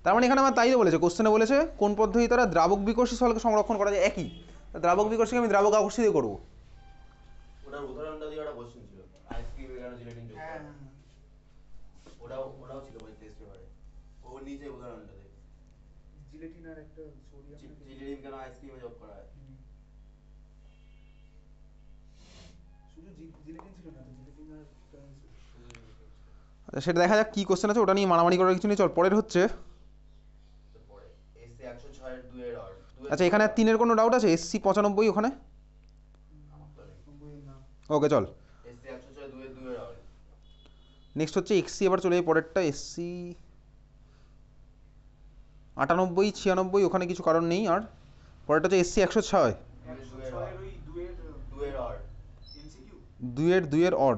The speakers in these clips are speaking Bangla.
তার মানে এখানে আমার তাই বলেছে, কোশ্চেনে বলেছে কোন পদ্ধতি দ্বারা দ্রাবক বিকর্ষী স্থলকে সংরক্ষণ করা যায়। একই দ্রাবক বিকর্ষীকে আমি দ্রাবক আকর্ষী দিয়ে করবো। ওটার উদাহরণটা দিয়ে একটা কোশ্চেন ছিল, আইসক্রিমে কেন জিলেটিন যোগ করা, ওটাও ছিল ওই টেস্ট পেপারে। ওর নিচে উদাহরণটা দেখ, জিলেটিন আর একটা সোডিয়াম জিলেটিন কেন আইসক্রিমে যোগ করা হয়। শুধু জিলেটিন ছিল না তো, জিলেটিন আর আচ্ছা সেটা দেখা যাক কী কোশ্চেন আছে, ওটা নিয়ে মারামারি করার কিছু নেই। চল পরের হচ্ছে, পরে এসসি 106 এর 2 এর অর। আচ্ছা এখানে 3-এর কোনো ডাউট আছে? SC 95 ওখানে। ওকে চল, এসসি 106 2 এর 2 এর অর। নেক্সট হচ্ছে XC, এবার চলে যাই পরেরটা। SC 98 96, ওখানে কিছু কারণ নেই। আর পরেরটা হচ্ছে SC 106 2-এর অড।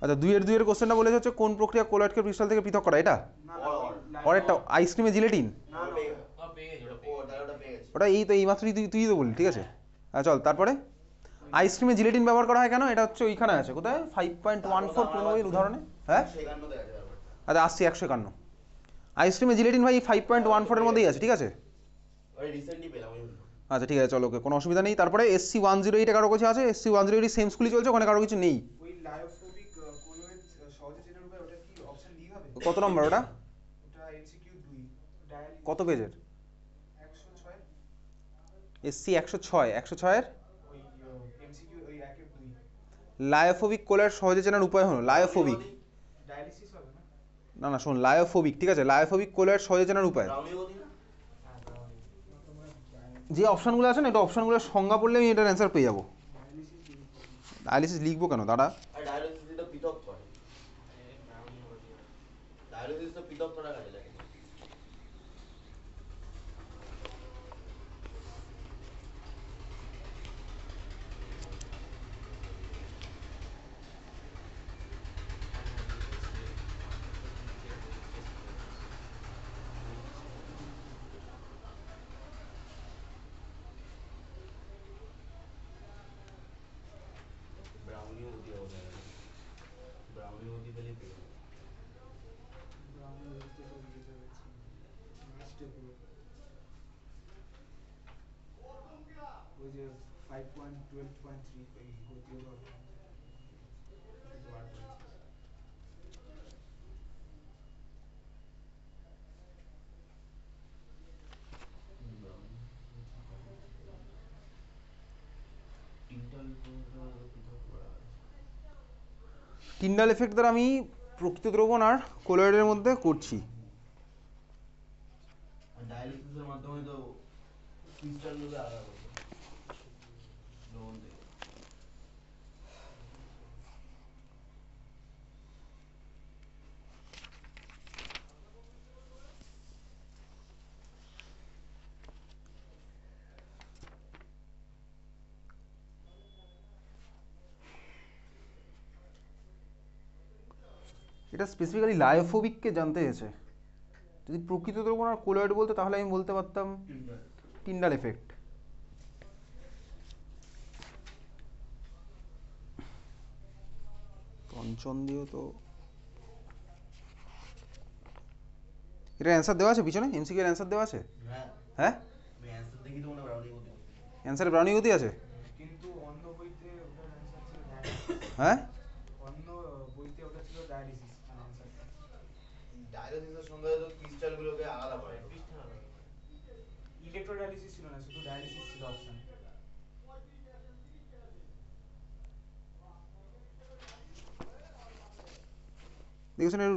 আচ্ছা 2-এর কোশ্চেনটা বলেছে হচ্ছে কোন প্রক্রিয়া কোলয়েডকে ক্রিস্টাল থেকে পৃথক করা, এটা পরেরটা আইসক্রিমে জিলেটিন। ওটা এই তো এইমাত্রই তুই তো বললি, ঠিক আছে। হ্যাঁ চল তারপরে আইসক্রিমে জিলেটিন ব্যবহার করা হয় কেন, এটা হচ্ছে ওইখানে আছে কোথায় 5.14 95 উদাহরণে। হ্যাঁ আচ্ছা আসছি 151। আইসক্রিমে জিলেটিন ভাই 5.14 মধ্যেই আছে, ঠিক আছে। আচ্ছা ঠিক আছে চলো, ওকে কোনো অসুবিধা নেই। তারপরে SC 108 কারো কাছে আছে, SC 108 সেম স্কুলই চলছে, ওখানে কারো কিছু নেই। ওই লায়োফোবিক কোলয়েড সহজে চেনার উপায়, ওটা কি অপশন ডি হবে? কত নম্বর ওটা? ওটা এমসিকিউ 2 ডায়ালিসিস। কত পেজের? 106। SC 106 এর ওই এমসিকিউ ওই 1-2 লায়োফোবিক কোলয়েড সহজে চেনার উপায় হলো লায়োফোবিক। ডায়ালিসিস হবে না? না না শোন, লায়োফোবিক, ঠিক আছে, লায়োফোবিক কোলয়েড সহজে চেনার উপায়। যে অপশানগুলো আছে না, এটা অপশানগুলোর সংজ্ঞা পড়লে আমি এটার অ্যান্সার পেয়ে যাবো। ডায়ালিসিস লিখবো কেন দাদা? ওই যে 5.12.3 গতীয় ধর টিন্ডাল এফেক্ট দ্বারা আমি প্রকৃত দ্রবণ আর কোলয়েডের মধ্যে করছি। ডায়ালিসিসের মাধ্যমে তো ক্রিস্টালগুলো আলাদা করবে লবণ থেকে। এটা স্পেসিফিক্যালি লায়োফোবিককে জানতে চেয়েছে। যদি প্রকৃত দ্রবণ আর কোলয়েড বলতে তাহলে আমি বলতে পারতাম টিন্ডাল এফেক্ট। পঞ্চম দিয়েও তো এটার অ্যান্সার দেওয়া আছে পিছনে, এমসিকিউ এর অ্যান্সার দেওয়া আছে। হ্যাঁ আমি অ্যানসার দেখি তো মনে ব্রাউনি গতি। অ্যান্সারে ব্রাউনি গতি আছে, কিন্তু অন্য বইতে ওটার অ্যান্সার ছিল ডায়ালিসিস। হ্যাঁ অন্য বইতে ওটা ছিল ডায়ালিসিস অ্যান্সারটা। ডায়ালিসিসের সঙ্গে তো ক্রিস্টালগুলোকে আলাদা করে ইলেকট্রোডায়ালিসিস ছিল না, শুধু ডায়ালিসিস ছিল অপশন। দেখেছেন এর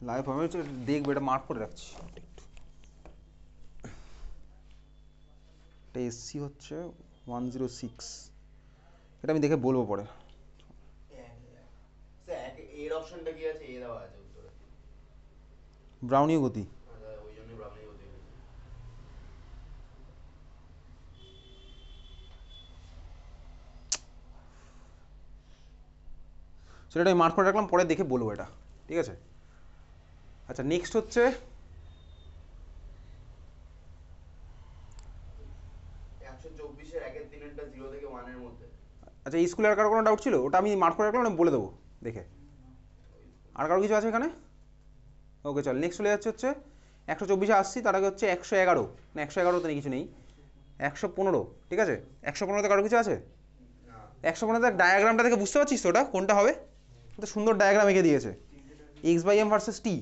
লাইভ আমি দেখবো, এটা মার্ক করে রাখছি। এটা SC হচ্ছে 106, এটা আমি দেখে বলবো পরে। এর অপশনটা কি আছে? এ দেওয়া আছে উত্তরে, ব্রাউনীয় গতি। ওই জন্য ব্রাউনি গতি। সেটা আমি মার্ক করে রাখলাম, পরে দেখে বলবো এটা, ঠিক আছে। আচ্ছা নেক্সট হচ্ছে 124 এর 1-3 0 থেকে 1 এর মধ্যে। আচ্ছা এই স্কুলে আর কারো কোনো ডাউট ছিল? ওটা আমি মার্ক করে রাখলাম, আমি বলে দেবো দেখে। আর কারো কিছু আছে এখানে? ওকে চল নেক্সট চলে যাচ্ছে হচ্ছে 124-এ আসছি, তার আগে হচ্ছে 111, না 111-তে নেই, কিছু নেই, 115, ঠিক আছে? 115-তে কারো কিছু আছে? 115-তে ডায়াগ্রামটা থেকে বুঝতে পারছিস তো ওটা কোনটা হবে? তো সুন্দর ডায়াগ্রাম এঁকে দিয়েছে, X by M versus T.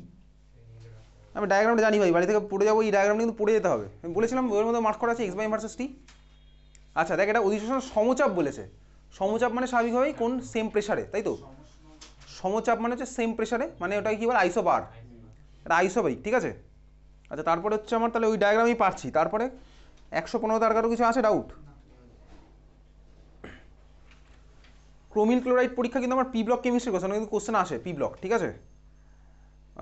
আমি ডায়াগ্রামটা জানি ভাই, বাড়ি থেকে পড়ে যাবো, এই ডায়াগ্রামটা কিন্তু পড়ে যেতে হবে। আমি বলেছিলাম ওর মধ্যে মার্ক করা আছে X by M versus T. আচ্ছা দেখ, এটা অধিশোষণ সমচাপ বলেছে। সমচাপ মানে স্বাভাবিকভাবেই কোন সেম প্রেসারে, তাই তো? সমচাপ মানে হচ্ছে সেম প্রেসারে, মানে ওটা কি বলে আইসোবার, এটা আইসোবারিক, ঠিক আছে? আচ্ছা তারপরে হচ্ছে আমার তাহলে ওই ডায়াগ্রামই পারছি। তারপরে 115 তার কারো কিছু আছে ডাউট? ক্রোমিল ক্লোরাইড পরীক্ষা কিন্তু আমার পি ব্লক কেমিস্ট্রি কোশ্চেন, কিন্তু কোশ্চেন আসে পি ব্লক, ঠিক আছে?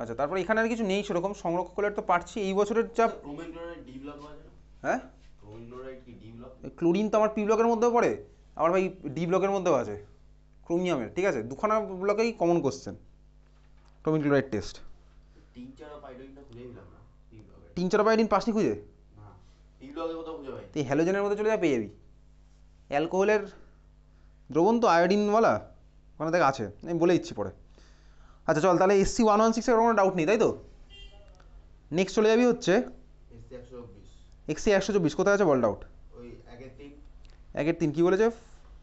আচ্ছা তারপরে এখানে আর কিছু নেই সেরকম, সংরক্ষক ক্লোরাইড তো পারছি এই বছরের যা। ক্রোমিক ক্লোরাইড ডি ব্লক আছে না? হ্যাঁ, ক্রোমিক ক্লোরাইড কি ডি ব্লক? ক্লোরিন তো আমার পি ব্লকের মধ্যেও পড়ে, আবার ভাই ডি ব্লকের মধ্যেও আছে ক্রোমিয়ামের, ঠিক আছে? দুখানা ব্লকেই common question chromyl chloride test. Tincture of আয়োডিনটা খুঁজে দিলাম না ডি ব্লকে। টিনচার অফ আয়োডিন পাসনি খুঁজে? না, ডি ব্লকে কোথাও খুঁজে পাই। তুই হ্যালোজেনের মধ্যে চলে যা, পেয়ে যাবি। অ্যালকোহলের দ্রবণ তো আয়োডিনওয়ালা, ওখানে দেখ আছে, আমি বলে দিচ্ছি পরে। আচ্ছা চল তাহলে SC 116-এর কোনো ডাউট নেই, তাই তো? নেক্সট চলে যাবি হচ্ছে এসসি 124। XC 124, কোথায় আছে বল ডাউট? ওই একের 3। 1-3 কি বলেছে?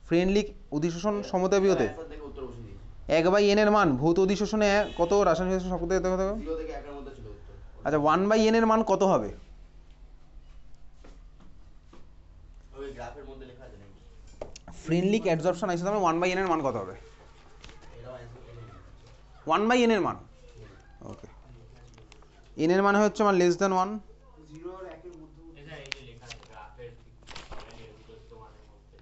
ফ্রেন্ডলি অধিশোষণ সমতাপীয়তে অ্যান্সার থেকে উত্তর বসিয়ে দিয়েছি। 1/n এর মান ভৌত অধিশোষণে কত, রাসায়নিক শক্তি দেখো। 0 থেকে 1 এর মধ্যে ছিল উত্তর। আচ্ছা 1/n এর মান কত হবে? ওই গ্রাফের মধ্যে লেখা আছে নাকি? ফ্রেন্ডলি অ্যাডসর্পশন আইসোটোপে 1/n এর মান কত হবে? এটাও অ্যান্সার করে দিয়েছি। 1/n এর মান, ওকে। n এর মানে হচ্ছে আমার লেস দ্যান 1। 0 আর 1 এর মধ্যে এটা এই যে লেখা আছে গ্রাফের ঠিক নির্দিষ্ট মানের মধ্যে।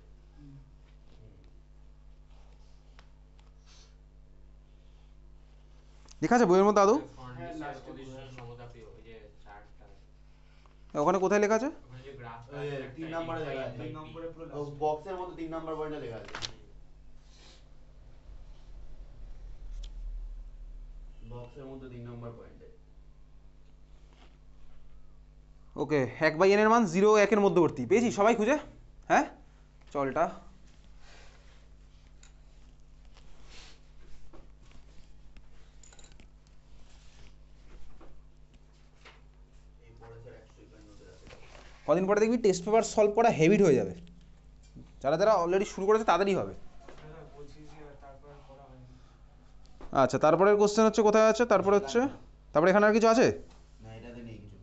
লেখা আছে বইয়ের মধ্যে আদৌ? ফন্ডিসের last এ পজিশন সমতাপীয় ওই যে চার্টটা ওখানে কোথায় লেখা আছে? ওখানে যে গ্রাফটা ওই আছে 3 নম্বরে লেখা আছে। 3 নম্বরে পুরো ও লাস্ট। বক্সের মধ্যে 3 নাম্বার পয়েন্টে লেখা আছে। বক্সের মধ্যে 3 নাম্বার পয়েন্টে। ওকে, 1/n এর মান 0 ও 1 এর মধ্যবর্তী, পেয়েছি সবাই খুঁজে? হ্যাঁ চল এটা এই পরে স্যার 151 তে আছে। কদিন পরে দেখবি টেস্ট পেপার সলভ করা হেভিট হয়ে যাবে, যারা যারা অলরেডি শুরু করেছে তাদেরই হবে। হ্যাঁ বলছি যে তারপর আর করা হয়নি। আচ্ছা তারপরের কোশ্চেন হচ্ছে কোথায় আছে, তারপরে হচ্ছে, তারপরে এখানে আর কিছু আছে? না এটাতে নেই কিছু।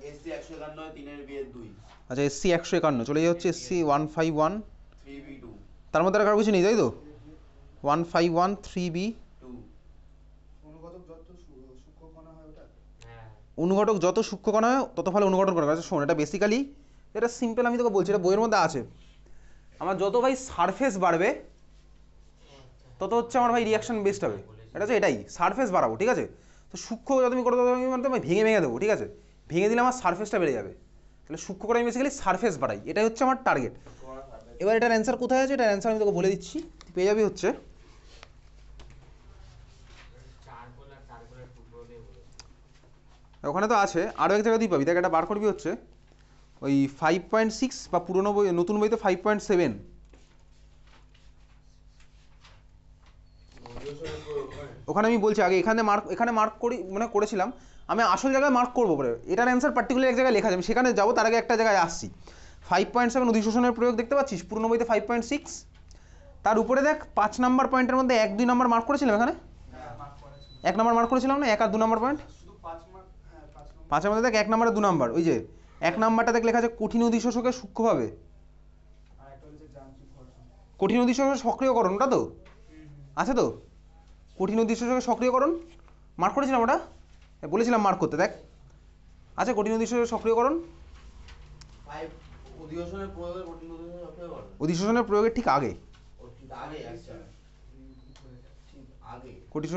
এসসি 151 3 এর বিয়ের 2 আচ্ছা SC 151 চলে যাচ্ছে SC 151, 3b2 তার মধ্যে আর কারো কিছু নেই তাই তো? 151 3B। 2 অনুঘটক যত সূক্ষ্ম কণা হয় ওটা। হ্যাঁ অনুঘটক যত সূক্ষ্ম কণা হয় তত ভালো অনুঘটন করে। আচ্ছা শোন, এটা বেসিক্যালি, এটা সিম্পল, আমি তোকে বলছি, এটা বইয়ের মধ্যে আছে। আমার যত ভাই সারফেস বাড়বে তত হচ্ছে আমার ভাই রিয়াকশন বেস্ট হবে, এটা হচ্ছে এটাই, সারফেস বাড়াবো, ঠিক আছে? তো সূক্ষ্ম যত আমি করে দেবো, আমি মানে ভেঙে ভেঙে দেবো, ঠিক আছে? ভেঙে দিলে আমার সারফেসটা বেড়ে যাবে, তাহলে সূক্ষ্ম করে আমি বেসিক্যালি সারফেস বাড়াই, এটাই হচ্ছে আমার টার্গেট। এবার এটার অ্যান্সার কোথায় আছে, এটার অ্যান্সার আমি তোকে বলে দিচ্ছি, তুই পেয়ে যাবি হচ্ছে চারকোল আর চারকোলের টুকরো দিয়ে বলেছে। ওখানে তো আছে, আরও এক জায়গাতেই পাবি, দেখ এটা বার করবি হচ্ছে ওই 5.6 বা পুরোনো বই, নতুন বইতে 5.7। ওখানে আমি বলছি আগে, এখানে মার্ক করি মানে করেছিলাম, আমি আসল জায়গায় মার্ক করবো পরে, এটার অ্যান্সার পার্টিকুলার এক জায়গায় লেখা আছে, আমি সেখানে যাবো, তার আগে একটা জায়গায় আসছি। 5.7 অধিশোষণের প্রয়োগ দেখতে পাচ্ছিস পুরোনো বইতে 5.6, তার উপরে দেখ 5 নাম্বার পয়েন্টের মধ্যে 1-2 নাম্বার মার্ক করেছিলাম এখানে, হ্যাঁ মার্ক করা ছিল। 1 নাম্বার মার্ক করেছিলাম না, 1 আর 2 নাম্বার পয়েন্ট, শুধু 5 মার্ক, হ্যাঁ 5 নম্বর। 5-এর মধ্যে দেখ 1 নাম্বার আর 2 নাম্বার, ওই যে 1 নাম্বারটা দেখ লেখা আছে কঠিন অধিশোষকে সূক্ষ্মভাবে, আর একটা হচ্ছে যান্ত্রিক ঘর্ষণ। কঠিন অধিশোষকের সক্রিয়করণ, ওটা তো আছে তো, কঠিন অধিশোষকের সক্রিয়করণ মার্ক করেছিলাম ওটা, বলেছিলাম মার্ক করতে, দেখ আছে কঠিন অধিশোষকের সক্রিয়করণ। 5 অধিবেশনের প্রয়োগে কঠিন অধিবেশন সক্রিয় করে। অধিশোষণের প্রয়োগের ঠিক আগে, ও ঠিক আগে আচ্ছা। ঠিক আগে। কঠিন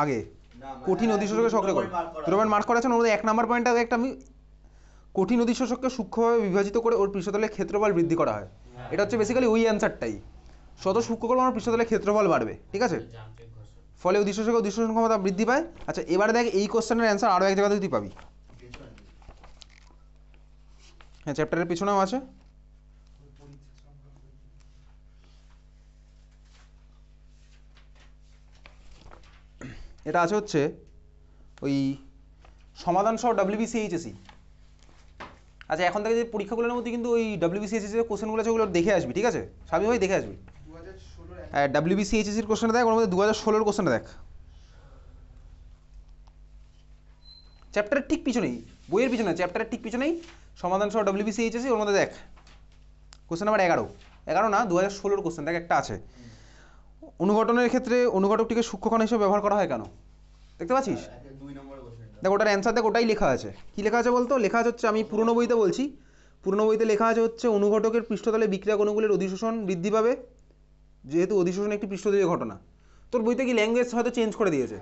আগে না কঠিন অধিশোষকের সক্রিয়করণ, দুটো পয়েন্ট মার্ক করা আছে, ওর মধ্যে 1 নাম্বার পয়েন্টটা একটা আমি, কঠিন অধিশোষককে সূক্ষ্মভাবে বিভাজিত করে ওর পৃষ্ঠতলের ক্ষেত্রফল বৃদ্ধি করা হয়, এটা হচ্ছে বেসিক্যালি ওই অ্যান্সারটাই, যত সূক্ষ্ম করবো আমার পৃষ্ঠতলের ক্ষেত্রফল বাড়বে, ঠিক আছে? যান্ত্রিক ঘর্ষণ। ফলে অধিশোষকের অধিশোষণ ক্ষমতা বৃদ্ধি পায়। আচ্ছা এবারে দেখ এই কোশ্চেনের অ্যান্সার আরও এক জায়গাতে তুই পাবি, পেছনে। হ্যাঁ চ্যাপ্টারের পিছনেও আছে। ওই পরীক্ষা সংক্রান্ত। এটা আছে হচ্ছে ওই সমাধান সহ ডাব্লিউবিসি এইচএসি। আচ্ছা এখন থেকে যে পরীক্ষাগুলোর মধ্যে কিন্তু ওই ডাব্লিউবিসি এইচএসি এর কোশ্চেনগুলো আছে ওগুলো দেখে আসবি, ঠিক আছে স্বামী ভাই, দেখে আসবি। 2016 ডাব্লিউবিসি এইচএসির কোশ্চেনটা দেখ, ওর মধ্যে 2016-এর কোশ্চেনটা দেখ, চ্যাপ্টারের ঠিক পিছনেই, বইয়ের পিছনে, চ্যাপ্টারের ঠিক পিছনেই সমাধান সহ ডাব্লিউবিসি এইচএসি, ওর মধ্যে দেখ কোশ্চেন নাম্বার 11 না 2016-এর কোশ্চেন দেখ, একটা আছে অনুঘটনের ক্ষেত্রে অনুঘটকটিকে সূক্ষ্মকণ হিসেবে ব্যবহার করা হয় কেন, দেখতে পাচ্ছিস? 2 নম্বরের কোশ্চেনটা দেখ ওটার অ্যান্সার দেখ, ওটাই লেখা আছে। কি লেখা আছে বলতো? লেখা আছে হচ্ছে, আমি পুরনো বইতে বলছি, পুরনো বইতে লেখা আছে হচ্ছে অনুঘটকের পৃষ্ঠতলে বিক্রিয়া কণগুলির অধিশোষণ বৃদ্ধি পাবে, যেহেতু অধিশোষণ একটি পৃষ্ঠদেশীয় ঘটনা। তোর বইতে কি ল্যাঙ্গুয়েজ হয়তো চেঞ্জ করে দিয়েছে।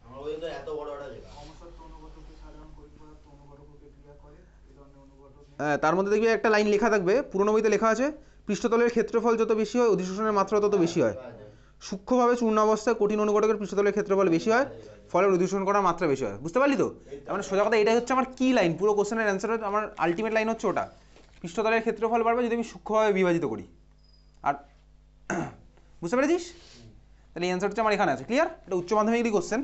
আমার বইতে তো এত বড় একটা লেখা। সমসত্ব অনুঘটকে সাধারণ পরিপদার্থ অনুঘটককে ক্রিয়া করে এই ধরনের অনুঘটক নেই। হ্যাঁ, তার মধ্যে দেখবি একটা লাইন লেখা থাকবে, পুরনো বইতে লেখা আছে পৃষ্ঠতলের ক্ষেত্রফল যত বেশি হয় অধিশোষণের মাত্রা তত বেশি হয়, সূক্ষ্মভাবে চূর্ণ অবস্থায় কঠিন অনুঘটকের পৃষ্ঠতলের ক্ষেত্রফল বেশি হয়, ফলে অধিশোষণ করার মাত্রা বেশি হয়। বুঝতে পারলি তো? তার মানে সোজা কথা এটাই হচ্ছে আমার কি লাইন, পুরো কোশ্চেনের অ্যান্সার আমার আলটিমেট লাইন হচ্ছে ওটা, পৃষ্ঠতলের ক্ষেত্রফল বাড়বে যদি আমি সূক্ষ্মভাবে বিভাজিত করি। আর বুঝতে পেরেছিস? তাহলে এই অ্যান্সার হচ্ছে আমার এখানে আছে, ক্লিয়ার? এটা উচ্চ মাধ্যমিকেরই কোশ্চেন।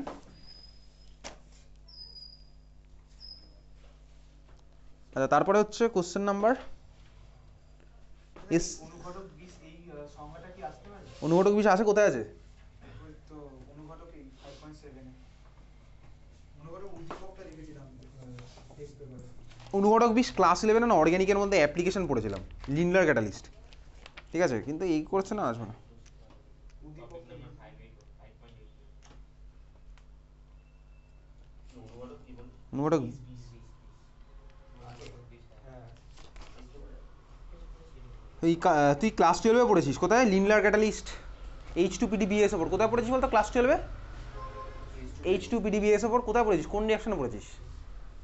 আচ্ছা তারপরে হচ্ছে কোশ্চেন নাম্বার এস। অনুঘটক বিষ এই সংজ্ঞাটা কি আসতে পারে? অনুঘটক বিষয় আছে, কোথায় আছে? ওই তো অনুঘটক এই 5.7 এ অনুঘটক উদ্দীপকটা লিখেছিলাম টেস্ট পেপারে। অনুঘটক বিষ ক্লাস 11 না অর্গ্যানিকের মধ্যে অ্যাপ্লিকেশন পড়েছিলাম, লিন্ডলার ক্যাটালিস্ট, ঠিক আছে, কিন্তু এই করছে না, আসবে না। উদ্দীপক নাম্বার 5.8 অনুঘটক কি বল? অনুঘটক হ্যাঁ তুই ক্লাস 12-এ পড়েছিস কোথায়? লিন্ডলার ক্যাটালিস্ট, H2PDBS ওপর কোথায় পড়েছিস বলতো ক্লাস 12-এ? H2PDBS ওপর কোথায় পড়েছিস, কোন রিঅ্যাকশনে পড়েছিস?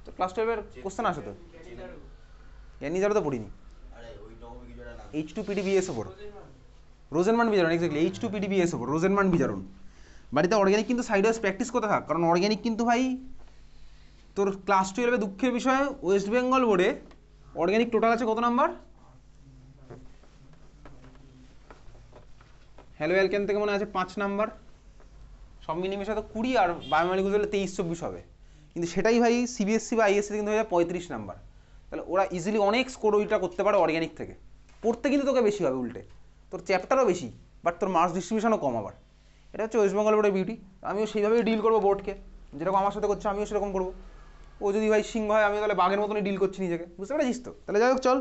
তো ক্লাস 12-এর কোশ্চেন আসে তো, এনিজারও তো পড়িনি। আরে ওই টপিক যেটা না H2PDBS ওপর, রোজেনমান বিজারণ, এক্স্যাক্টলি H2PDBS ওপর রোজেনমান বিজারণ। বাড়িতে অর্গ্যানিক কিন্তু সাইড ওয়াইজ প্র্যাকটিস করতে থাক, কারণ অর্গ্যানিক কিন্তু ভাই তোর ক্লাস 12-এ দুঃখের বিষয় ওয়েস্ট বেঙ্গল বোর্ডে অর্গ্যানিক টোটাল আছে কত নাম্বার? হ্যালো অ্যালকেন থেকে মনে আছে 5 নাম্বার, সব মিলিমিশে তো 20, আর বায়োমলিকুলস হলে 23-24 হবে, কিন্তু সেটাই ভাই সিবিএসসি বা আইএসসি কিন্তু হয়ে যায় 35 নাম্বার। তাহলে ওরা ইজিলি অনেক স্কোর ওইটা করতে পারে অর্গ্যানিক থেকে, পড়তে কিন্তু তোকে বেশি হবে উল্টে, তোর চ্যাপ্টারও বেশি বাট তোর মার্কস ডিস্ট্রিবিউশনও কম আবার। এটা হচ্ছে ওয়েস্ট বেঙ্গল বোর্ডের বিউটি। আমিও সেইভাবেই ডিল করবো বোর্ডকে, যেরকম আমার সাথে করছে আমিও সেরকম করবো। ও যদি ভাই সিংহ হয়, আমি তাহলে বাঘের মতনই ডিল করছি নিজেকে, বুঝতে পেরেছিস তো? তাহলে যাই হোক চল,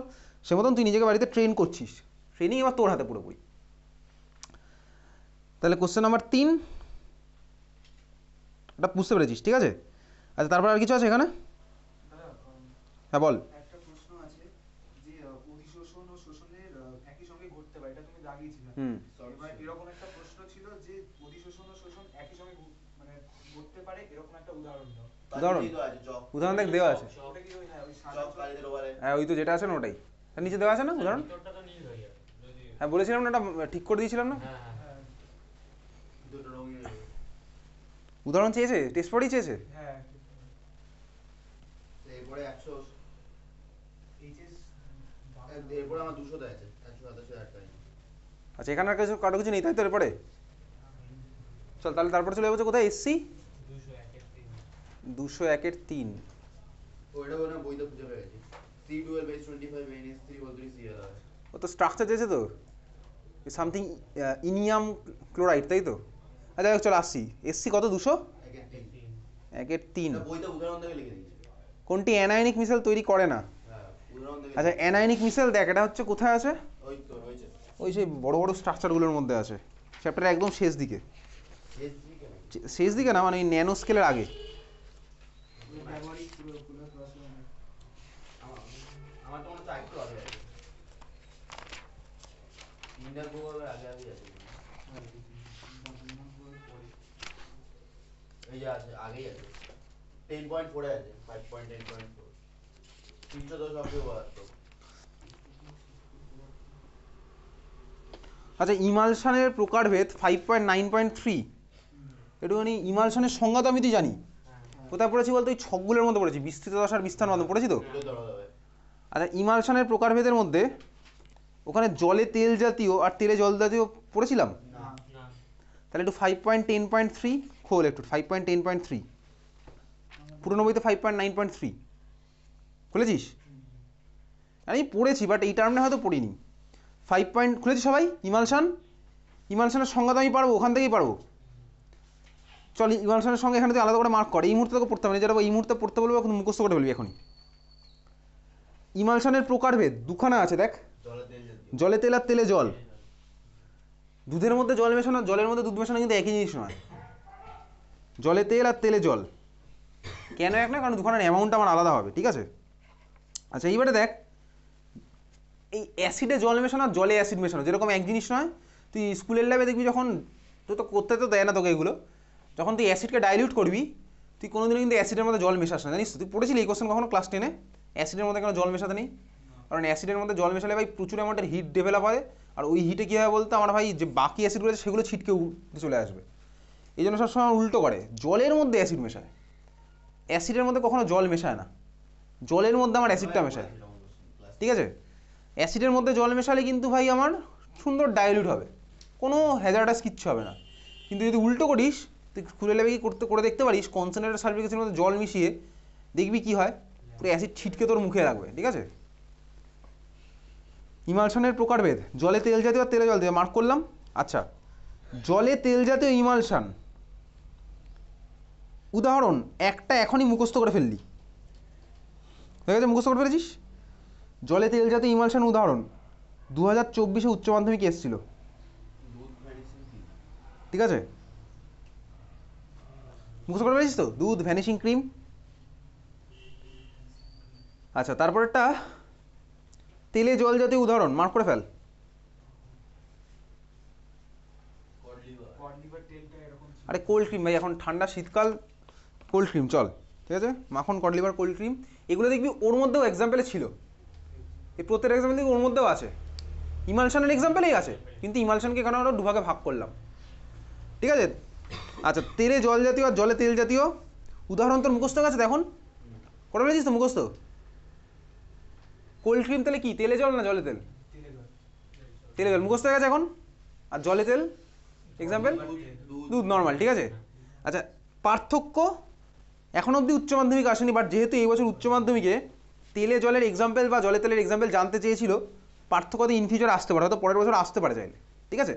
সে মতন তুই নিজেকে বাড়িতে ট্রেন করছিস, ট্রেনিং এবার তোর হাতে পুরোপুরি। তাহলে কোশ্চেন নাম্বার 3 এটা বুঝতে পেরেছিস, ঠিক আছে? আচ্ছা তারপর আর কিছু আছে এখানে? দাদা হ্যাঁ বল। একটা প্রশ্ন আছে যে অধিশোষণ ও শোষণের একই সঙ্গে ঘটতে পারে, এটা তুমি দাগিয়েছিলে। হুম। এবার এরকম একটা প্রশ্ন ছিল যে অধিশোষণ ও শোষণ একই সঙ্গে মানে ঘটতে পারে, এরকম একটা উদাহরণ দাও। উদাহরণ? তো আছে চক। উদাহরণ দেখ দেওয়া আছে, ওটা কি ওই হ্যাঁ ওই সাদা চক চক? কালিদের ওভারে। হ্যাঁ ওই তো যেটা আছে না ওটাই, তার নিচে দেওয়া আছে না উদাহরণ? ভিতরটা তো নীল হয়ে যাবে যদি হ্যাঁ বলেছিলাম না, এটা ঠিক করে দিয়েছিলাম না? হ্যাঁ হ্যাঁ হ্যাঁ দুটো রঙিন। উদাহরণ চেয়েছে, টেস্ট পড়েই চেয়েছে। হ্যাঁ এরপরে 100 এইচএস এরপরে আমার 200 তে আছে 127 একটা। আচ্ছা এখানে আর কিছু কারো কিছু নেই তাই তো এরপরে? চল তাহলে তারপরে চলে যাবো কোথায়, এসসি 201-এর 3। ওইটা ওনা বইতে খুঁজে পেয়েছি। C12H25 NH3 Cl হবে। ও তো স্ট্রাকচার চেয়েছে তো, সামথিং ইনিয়াম ক্লোরাইড, তাই তো? আচ্ছা যাই হোক চল আসছি, এসসি কত 200? 1-3। এটা বইতে উদাহরণ দেখে লিখে দিয়েছি। কোনটি অ্যানায়নিক মিশেল তৈরি করে না? হ্যাঁ উদাহরণ দেখে। আচ্ছা অ্যানায়নিক মিশেল দেখ, এটা হচ্ছে কোথায় আছে? ওই তো হয়েছে। ওই সেই বড় বড় স্ট্রাকচারগুলোর মধ্যে আছে, চ্যাপ্টারের একদম শেষ দিকে। শেষ দিকে না, মানে ওই ন্যানো স্কেলের আগে। ব্যবহারিক পুরো রসায়ন। আমার তো মনে হচ্ছে একটু আগে আছে। ইন্টার গ্লোবাল আগে আগে আছে। এই যে আছে আগেই আছে 10.4 এ আছে 5.10.4 310 অব্দি বাড়তো। আচ্ছা ইমালশনের প্রকারভেদ 5.9.3, একটুখানি ইমালশনের সংজ্ঞা তো আমি তো জানি, কোথায় পড়েছি বলতো? ওই ছকগুলোর মধ্যে পড়েছি, বিস্তৃত দশার বিস্তার মাধ্যম পড়েছি তো। দুটো ধরা যাবে। আচ্ছা ইমালশনের প্রকারভেদের মধ্যে ওখানে জলে তেল জাতীয় আর তেলে জল জাতীয় পড়েছিলাম, না না তাহলে একটু 5.10.3 খোল, একটু 5.10.3 পুরনো বইতে 5.9.3 খুলেছিস? আমি পড়েছি বাট এই টার্মটা হয়তো পড়িনি। 5 পয়েন্ট খুলেছি সবাই? ইমালশনের সংজ্ঞা তো আমি পারবো, ওখান থেকেই পারবো। চল ইমালশনের সঙ্গে এখানে তুই আলাদা করে মার্ক করে, এই মুহূর্তে তোকে পড়তে হবে না, যেটা এই মুহূর্তে পড়তে বলবো এখন মুখস্থ করে ফেলবি এখনই। ইমালশনের প্রকারভেদ দুখানা আছে দেখ, জলে তেল জাতীয়। জলে তেল আর তেলে জল। দুধের মধ্যে জল মেশানো, জলের মধ্যে দুধ মেশানো কিন্তু একই জিনিস নয়। জলে তেল আর তেলে জল কেন এক না, কারণ দুখানার অ্যামাউন্ট আমার আলাদা হবে, ঠিক আছে? আচ্ছা এইবারে দেখ, এই অ্যাসিডে জল মেশানো আর জলে অ্যাসিড মেশানো যেরকম এক জিনিস নয়। তুই স্কুলের ল্যাবে দেখবি যখন, তুই তো করতে তো দেয় না তোকে এগুলো, যখন তুই অ্যাসিডকে ডাইলিউট করবি তুই কোনোদিনও কিন্তু অ্যাসিডের মধ্যে জল মেশাস না, জানিস তো? তুই পড়েছিলি এই কোশ্চেন কখনো ক্লাস 10-এ? অ্যাসিডের মধ্যে কেন জল মেশাতে নেই? কারণ অ্যাসিডের মধ্যে জল মেশালে ভাই প্রচুর অ্যামাউন্টের হিট ডেভেলপ হয়, আর ওই হিটে কী হয় বলতে আমার ভাই যে বাকি অ্যাসিডগুলো আছে সেগুলো ছিটকে চলে আসবে। এই জন্য সবসময় উল্টো করে, জলের মধ্যে অ্যাসিড মেশায়, অ্যাসিডের মধ্যে কখনো জল মেশায় না, জলের মধ্যে আমার অ্যাসিডটা মেশায়, ঠিক আছে? অ্যাসিডের মধ্যে জল মেশালে কিন্তু ভাই আমার সুন্দর ডাইলিউট হবে, কোনো হ্যাজার্ডাস কিচ্ছু হবে না। কিন্তু যদি উল্টো করিস, তুই খুলে লেবে কি করে দেখতে পারিস, কনসেন্ট্রেটেড সালফিউরিক মধ্যে জল মিশিয়ে দেখবি কি হয়, পুরো অ্যাসিড ছিটকে তোর মুখে রাখবে, ঠিক আছে? ইমালশনের প্রকারভেদ, জলে তেল জাতীয় আর তেলে জল দিয়ে মার্ক করলাম। আচ্ছা, জলে তেল জাতীয় ইমালশন উদাহরণ একটা এখনই মুখস্থ করে ফেললি, হয়ে গেছে? মুখস্থ করে ফেলেছিস? জলে তেল জাতীয় ইমালশন উদাহরণ 2024-এ উচ্চ মাধ্যমিকে এসেছিল, দুধ মেডিসিন কি? ঠিক আছে? মুখস্থ করে ফেলেছিস তো? দুধ, ভ্যানিশিং ক্রিম। আচ্ছা তারপরেরটা তেলে জল জাতীয় উদাহরণ মার্ক করে fail. Cod liver. Cod liver তেলটা এরকম ছিল। আরে কোল্ড ক্রিম ভাই, এখন ঠান্ডা শীতকাল, কোল্ড ক্রিম চল, ঠিক আছে? মাখন, কড লিভার, কোল্ড ক্রিম, এগুলো দেখবি ওর মধ্যেও এক্সাম্পলে ছিল, এই প্রত্যেক এক্সাম্পল দেখবি ওর মধ্যেও আছে, ইমালশনের এক্সাম্পলেই আছে, কিন্তু ইমালশনকে এখানে আমরা দুভাগে ভাগ করলাম, ঠিক আছে? আচ্ছা, তেলে জল জাতীয় আর জলে তেল জাতীয় উদাহরণ তোর মুখস্থ হয়ে গেছে এখন? করে ফেলেছিস তো মুখস্থ? কোল্ড ক্রিম তাহলে কি, তেলে জল না জলে তেল? তেলে জল। তেলে জল মুখস্থ হয়ে গেছে এখন। আর জলে তেল এক্সাম্পল দুধ, নর্মাল, ঠিক আছে? আচ্ছা, পার্থক্য এখন অবধি উচ্চ মাধ্যমিক আসেনি, বাট যেহেতু এই বছর উচ্চ মাধ্যমিকে তেলে জলের এক্সাম্পল বা জলে তেলের এক্সাম্পল জানতে চেয়েছিল, পার্থক্য তো ইন ফিউচার আসতে পারে, হয়তো পরের বছর আসতে পারে চাইলে, ঠিক আছে?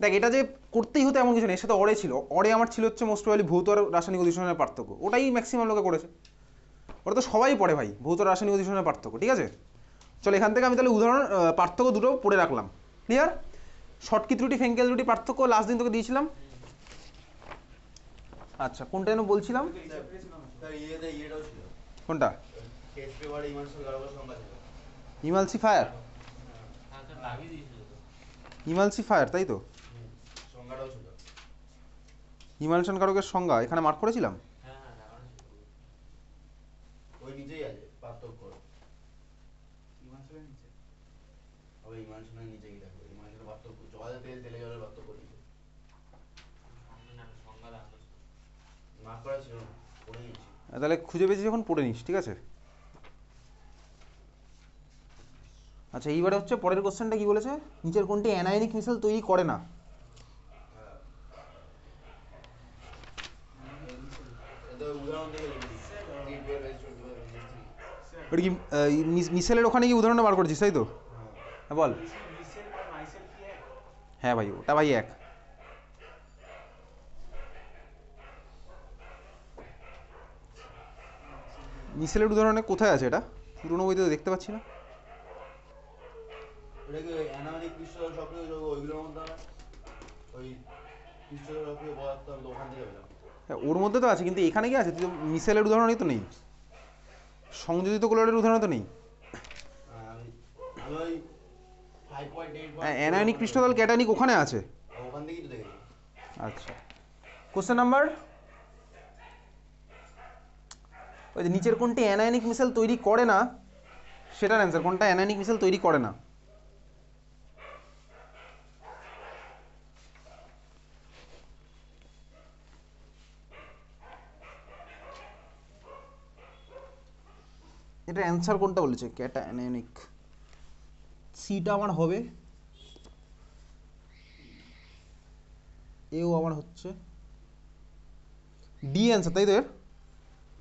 দেখ, এটা যে করতেই হতো এমন কিছু নেই, এর সাথে অরে ছিল, অরে আমার ছিল হচ্ছে মোস্ট প্রবাবলি ভৌত আর রাসায়নিক অধিশনের পার্থক্য, ওটাই ম্যাক্সিমাম লোকে করেছে, ওটা তো সবাই পড়ে ভাই, ভৌত আর রাসায়নিক অধিশনের পার্থক্য, ঠিক আছে? চলো এখান থেকে আমি তাহলে উদাহরণ পার্থক্য দুটো পড়ে রাখলাম, ক্লিয়ার? শর্টকি ত্রুটি, ফেঙ্কেল ত্রুটি পার্থক্য লাস্ট দিন তোকে দিয়েছিলাম। আচ্ছা, কোনটা যেন বলছিলাম? স্যার ইয়েটাও ছিল, কোনটা? টেস্ট পেপারে ইমালশন কারকের সংখ্যা ছিল। ইমালসিফায়ার, আচ্ছা লাগিয়ে দিয়েছিল তো। ইমালসিফায়ার, তাই তো? সংখ্যাটাও ছিল। ইমালশন কারকের সংজ্ঞা এখানে মার্ক করেছিলাম। হ্যাঁ হ্যাঁ লাগানো ছিল। ওই নিচেই আছে পার্থক্য। ইমালশনের নিচে। ওই ইমালশনের নিচে কি থাকবে? ইমালশনের পার্থক্য, জলে তেল, তেলে জলের পার্থক্য নিচে সংজ্ঞা না, সংজ্ঞা রাখা ছিল। মার্ক করা ছিল না, পড়ে নিয়েছি। তাহলে খুঁজে পেয়েছি যখন পড়ে নিস, ঠিক আছে? আচ্ছা, এইবারে হচ্ছে পরের কোশ্চেনটা কি বলেছে, নিচের কোনটি অ্যানায়নিক মিশেল তৈরি করে না? এটা উদাহরণ দিয়ে লিখে দিচ্ছি। ওটা কি মিশেলের ওখানে কি উদাহরণটা বার করেছিস, তাই তো? হ্যাঁ বল। মিসেল আর মাইসেল কি এক? হ্যাঁ ভাই, ওটা ভাই এক। মিশেলের উদাহরণে কোথায় আছে এটা? পুরোনো বইতে তো দেখতে পাচ্ছি না। এটা কি অ্যানায়নিক ক্রিস্টাল সক্রিয় যৌগ ওইগুলোর মধ্যে না? ওই ক্রিস্টাল সক্রিয় পদার্থ আমি তো ওখান থেকে পেলাম। হ্যাঁ, ওর মধ্যে তো আছে, কিন্তু এখানে কি আছে? তুই তো মিশেলের উদাহরণই তো নেই, সংযোজিত ক্লোরাইডের উদাহরণ তো নেই। আমি আমি ওই 5.8 অ্যানায়নিক পৃষ্ঠতল ক্যাটায়নিক ওখানে আছে। ওখান থেকেই তো দেখেছি। আচ্ছা, কোশ্চেন নাম্বার, ওই যে নিচের কোনটি অ্যানায়নিক মিশেল তৈরি করে না, সেটার অ্যান্সার কোনটা অ্যানায়নিক মিশেল তৈরি করে না? এটা অ্যান্সার কোনটা বলেছে? ক্যাটায়নিক, সিটা আমার হবে, এও আমার হচ্ছে, ডি অ্যান্সার, তাই তো? এর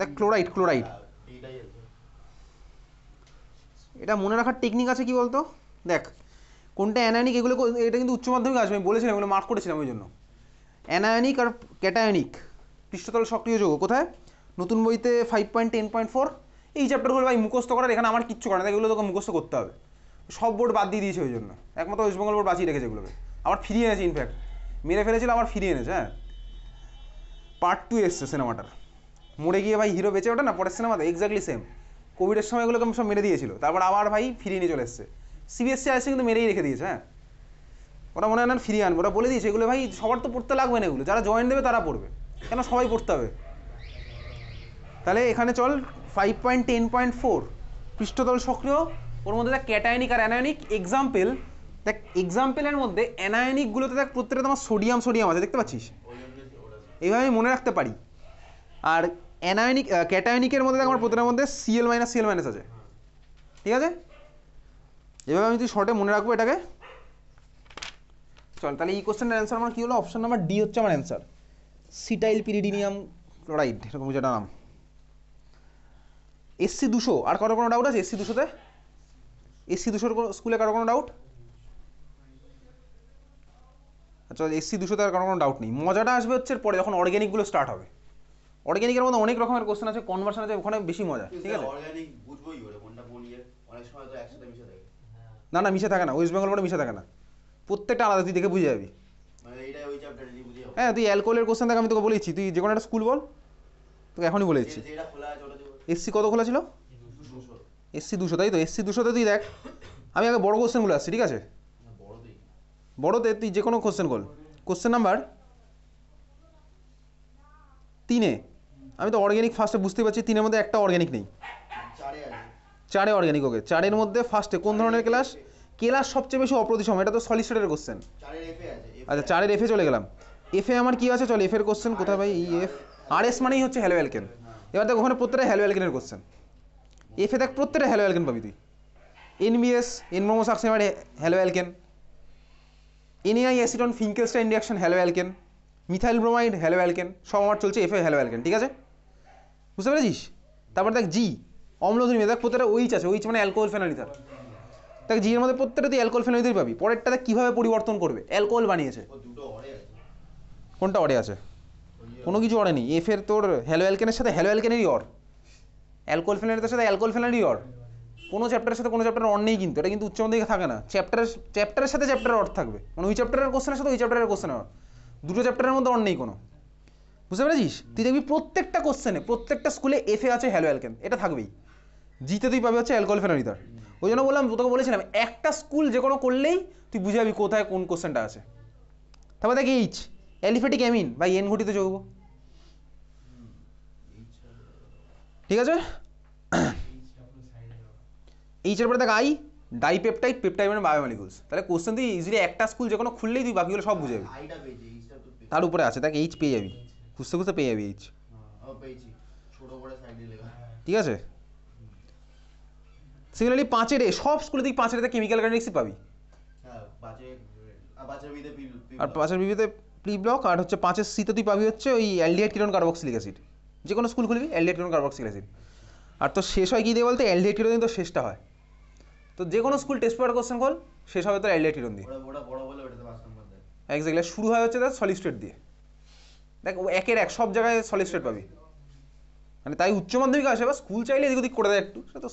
দেখ ক্লোরাইড ক্লোরাইড এইটাই আছে। এটা মনে রাখার টেকনিক আছে কি বলতো, দেখ কোনটা অ্যানায়নিক এগুলো এটা কিন্তু উচ্চ মাধ্যমিক আসবে, আমি বলেছিলাম এগুলো মার্ক করেছিলাম ওই জন্য। অ্যানায়নিক আর ক্যাটায়নিক পৃষ্ঠতল সক্রিয় যৌগ কোথায়, নতুন বইতে 5.10.4 এই চ্যাপ্টারগুলো ভাই মুখস্থ করার, এখানে আমার কিচ্ছু করে না, এগুলো তোকে মুখস্থ করতে হবে। সব বোর্ড বাদ দিয়ে দিয়েছে ওই জন্য, একমাত্র ওয়েস্ট বেঙ্গল বোর্ড বাঁচিয়ে রেখেছে এগুলোকে, আবার ফিরিয়ে এনেছে, ইনফ্যাক্ট মেরে ফেলেছিল আবার ফিরিয়ে এনেছে। হ্যাঁ পার্ট 2 এসছে সিনেমাটার, মরে গিয়ে ভাই হিরো বেঁচে ওঠে না পরের সিনেমাতে, এক্স্যাক্টলি সেম। কোভিডের সময় এগুলোকে সব মেরে দিয়েছিল, তারপর আবার ভাই ফিরিয়ে নিয়ে চলে এসছে। সিবিএসসি আসছে কিন্তু মেরেই রেখে দিয়েছে। হ্যাঁ ওরা মনে হয় না ফিরিয়ে আনবে, ওরা বলে দিয়েছে এগুলো ভাই সবার তো পড়তে লাগবে না, এগুলো যারা জয়েন দেবে তারা পড়বে, কেন সবাই পড়তে হবে। তাহলে এখানে চল 5.10.4 পৃষ্ঠতল সক্রিয়, ওর মধ্যে দেখ ক্যাটায়নিক আর অ্যানায়নিক এক্সাম্পল। দেখ এক্সাম্পলের মধ্যে অ্যানায়নিকগুলোতে দেখ প্রত্যেকটা তোমার সোডিয়াম সোডিয়াম আছে, দেখতে পাচ্ছিস, ওই জন্য ওটা এইভাবে আমি মনে রাখতে পারি। আর অ্যানায়নিক ক্যাটায়নিকের মধ্যে দেখ আমার প্রত্যেকটার মধ্যে Cl আছে, ঠিক আছে, এভাবে আমি তুই শর্টে মনে রাখবো এটাকে। চল তাহলে এই কোশ্চেনের অ্যান্সার আমার কী হলো, অপশন নাম্বার ডি হচ্ছে আমার অ্যান্সার, সিটাইল পিরিডিনিয়াম ক্লোরাইড এরকম যেটা নাম। SC200 আর কারো কোনো ডাউট আছে SC200তে? SC200 স্কুলে কারো কোনো ডাউট? আচ্ছা SC200তে আর কারো কোনো ডাউট নেই। মজাটা আসবে হচ্ছে পরে যখন অর্গ্যানিকগুলো স্টার্ট হবে, অর্গ্যানিকের মধ্যে অনেক রকমের কোশ্চেন আছে, কনভার্সন আছে, ওখানে বেশি মজা, ঠিক আছে। অর্গানিক বুঝবোই ওরে কোনটা কোন ইয়ে, অনেক সময় তো একসাথে মিশে থাকে। না না মিশে থাকে না, ওয়েস্ট বেঙ্গল বোর্ডে মিশে থাকে না, প্রত্যেকটা আলাদা, তুই দেখে বুঝে যাবি। মানে এইটাই ওই চ্যাপ্টারে বুঝি হবে। হ্যাঁ তুই অ্যালকোহলের কোশ্চেন দেখ, আমি তোকে বলেছি, তুই যে কোনো একটা স্কুল বল, তোকে এখনই বলে দিচ্ছি। যেটা খোলা আছে ওটা দেবো। SC কত খোলা ছিল? 200 SC200, তাই তো SC200তে তুই দেখ, আমি আগে বড় কোশ্চেনগুলো আসছি, ঠিক আছে, না বড়তেই। বড়তে তুই যে কোনো কোশ্চেন বল। কোশ্চেন নাম্বার 3-এ, আমি তো অর্গ্যানিক ফার্স্টে বুঝতেই পারছি, 3-এর মধ্যে একটা অর্গ্যানিক নেই, 4 আছে। 4-এ অর্গ্যানিক। ওকে 4-এর মধ্যে ফার্স্টে কোন ধরনের ক্লাস, কেলাস সবচেয়ে বেশি অপ্রতিসম, এটা তো সলিড স্টেটের কোশ্চেন। 4 এর এফে আছে। আচ্ছা 4-এর এফে চলে গেলাম, এফে আমার কি আছে, চল এফের কোশ্চেন কোথায় ভাই, এই এফ RS মানেই হচ্ছে হ্যালো অ্যালকেন। এবার দেখ ওখানে প্রত্যেকটা হ্যালো অ্যালকেনের কোশ্চেন, এফে দেখ প্রত্যেকটা হ্যালো অ্যালকেন পাবি তুই, NBS N bromosuccinimide halo alkane, NaI acetone Finkelstein reaction halo alkane, methyl bromide halo alkane, সব আমার চলছে এফে হ্যালো অ্যালকেন, ঠিক আছে, বুঝতে পেরেছিস। তারপর দেখ জি অম্লধর্মী, দেখ প্রত্যেকটা ওইচ আছে, ওইচ মানে অ্যালকোহল ফেনলিথার, দেখ জি এর মধ্যে প্রত্যেকটা তুই অ্যালকোহল ফেনলিথার পাবি। পরেরটা দেখ কীভাবে পরিবর্তন করবে, অ্যালকোহল বানিয়েছে, ও দুটো অরে আছে। কোনটা অরে আছে, কোনো কিছু অরে নেই। এফের তোর হ্যালো অ্যালকেনের সাথে হ্যালো অ্যালকেনেরই অর, অ্যালকোহল ফেনলিথারের সাথে অ্যালকোহল ফেনলিথারই অর, কোনো চ্যাপ্টারের সাথে কোনো চ্যাপ্টারের অর নেই কিন্তু, এটা কিন্তু উচ্চ মাধ্যমিকে থাকে না, চ্যাপ্টারের সাথে চ্যাপ্টারের অর থাকবে, মানে ওই চ্যাপ্টারের কোশ্চেনের সাথে ওই চ্যাপ্টারের কোশ্চেনের অর, দুটো চ্যাপ্টারের মধ্যে অর নেই কোনো, বুঝতে পেরেছিস। তুই দেখবি প্রত্যেকটা কোশ্চেনে প্রত্যেকটা স্কুলে এফে আছে হ্যালো অ্যালকেন, এটা থাকবেই, জিতে তুই পাবি হচ্ছে অ্যালকোহল ফেনলিথার। ওই জন্য বললাম, তোকে বলেছিলাম একটা স্কুল যে কোনো করলেই তুই বুঝে যাবি কোথায় কোন কোশ্চেনটা আছে। তারপর দেখ এইচ অ্যালিফেটিক অ্যামিন বা এন ঘটিত যৌগ, ঠিক আছে। এইচের পরে দেখ আই ডাইপেপটাইড পেপটাইড মানে বায়োমলিকুলস, তাহলে কোশ্চেন তুই ইজিলি একটা স্কুল যে কোনো খুললেই তুই বাকিগুলো সব বুঝে যাবি। আইটা পেয়েছি, এইচটা তো পেয়েছি। তার উপরে আছে দেখ এইচ পেয়ে যাবি, খুঁজতে খুঁজতে পেয়ে যাবি এইচ, ও পেয়েছি, ছোট করে সাইডে লেখা। ঠিক আছে। সিমিলারলি 5-এর সব স্কুলে তুই 5-এর কেমিক্যাল কাইনেটিক্সই পাবি, হ্যাঁ বাজে বাজে বিদে পি। আর 5-এর বিবিতে প্রি ব্লক, আর হচ্ছে 5-এর সিতে তুই পাবি হচ্ছে ওই অ্যালডিহাইড কিটোন কার্বক্সিলিক অ্যাসিড, যে কোনো স্কুল খুলবি অ্যালডিহাইড কিটোন কার্বক্সিলিক অ্যাসিড। আর তো শেষ হয় কী দিয়ে বলতে, অ্যালডিহাইড কিটোন তো শেষটা হয়, তো যে কোনো স্কুল টেস্ট পেপার কোশ্চেন খোল শেষ হবে তো অ্যালডিহাইড কিটোন দিয়ে, ওটা বড় বলে ওটাতে 5 নম্বর দেয়। এক্স্যাক্টলি। শুরু হয় হচ্ছে তার সলিড স্টেট দিয়ে, দেখ একের এক সব জায়গায় সলিড স্টেট পাবি, মানে তাই উচ্চ মাধ্যমিক আসে বা স্কুল চাইলে এদিক ওদিক করে দেয় একটু, সে তো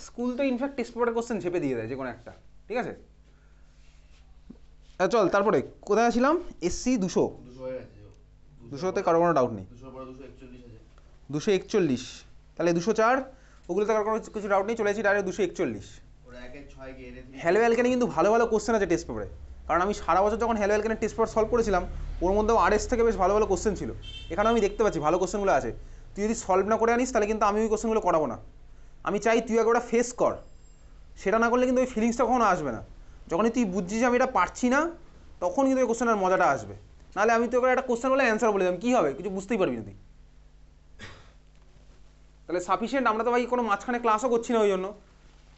স্কুল তো ইনফ্যাক্ট টেস্ট পেপারের কোশ্চেন ঝেপে দিয়ে দেয় যে কোনো একটা, ঠিক আছে। চল তারপরে কোথায় ছিলাম, SC200, 200 হয়ে গেছে। 200তে কারো কোনো ডাউট নেই, 200 পরে 241 আছে। 241, তাহলে 204, ওগুলোতে কারো কোনো কিছু ডাউট নেই, চলে যাচ্ছি ডাইরেক্ট 241। ওরা 1 এর 6 কে এনে হ্যালো অ্যালকেনে কিন্তু ভালো ভালো কোশ্চেন আছে টেস্ট পেপারে, কারণ আমি সারা বছর যখন হ্যালো অ্যালকেনের টেস্ট পেপার সলভ করেছিলাম ওর মধ্যেও RS থেকে বেশ ভালো ভালো কোশ্চেন ছিল, এখানে আমি দেখতে পাচ্ছি ভালো কোশ্চেনগুলো আছে। তুই যদি সলভ না করে আনিস তাহলে কিন্তু আমি ওই কোশ্চেনগুলো করাবো না, আমি চাই তুই আগে ওটা ফেস কর, সেটা না করলে কিন্তু ওই ফিলিংসটা কখনো আসবে না। যখনই তুই বুঝছিস আমি এটা পারছি না তখন কিন্তু ওই কোশ্চেনের মজাটা আসবে, নাহলে আমি তোকে একটা কোশ্চেন বলে অ্যান্সার বলে দিলাম কী হবে, কিছু বুঝতেই পারবি না তুই। তাহলে সাফিসিয়েন্ট, আমরা তো ভাই কোনো মাঝখানে ক্লাসও করছি না ওই জন্য,